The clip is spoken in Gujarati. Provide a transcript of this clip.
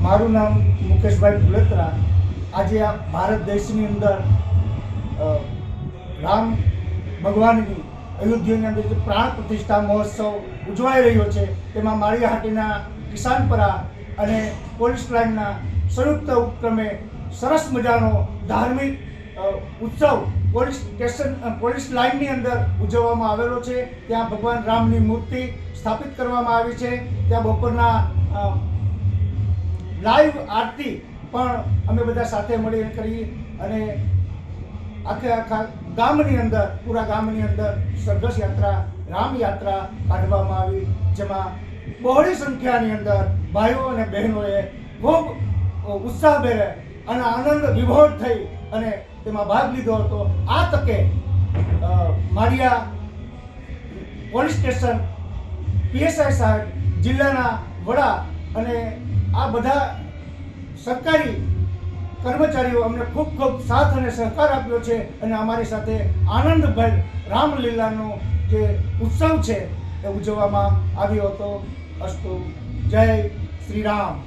મારું નામ મુકેશભાઈ ભુલેત્રા। આજે આ ભારત દેશની અંદર રામ ભગવાનની અયોધ્યાની અંદર જે પ્રાણ પ્રતિષ્ઠા મહોત્સવ ઉજવાઈ રહ્યો છે, તેમાં માળિયાહાટીના કિસાનપરા અને પોલીસ લાઇનના સંયુક્ત ઉપક્રમે સરસ મજાનો ધાર્મિક ઉત્સવ પોલીસ લાઇનની અંદર ઉજવવામાં આવેલો છે। ત્યાં ભગવાન રામની મૂર્તિ સ્થાપિત કરવામાં આવી છે। ત્યાં બપોરના લાઈવ આરતી પણ અમે બધા સાથે મળીને કરી અને આખા ગામની અંદર, પૂરા ગામની અંદર સરઘસ યાત્રા, રામ યાત્રા કાઢવામાં આવી, જેમાં બહોળી સંખ્યાની અંદર ભાઈઓ અને બહેનોએ ખૂબ ઉત્સાહભેર અને આનંદ વિભોર થઈ અને તેમાં ભાગ લીધો હતો। આ તકે માળિયા પોલીસ સ્ટેશન પીએસઆઈ સાહેબ, જિલ્લાના વડા અને આ બધા સરકારી કર્મચારીઓ અમને ખૂબ ખૂબ સાથ અને સહકાર આપ્યો છે અને અમારી સાથે આનંદભર રામલીલાનો જે ઉત્સવ છે એ ઉજવવામાં આવ્યો હતો। અસ્તુ, જય શ્રી રામ।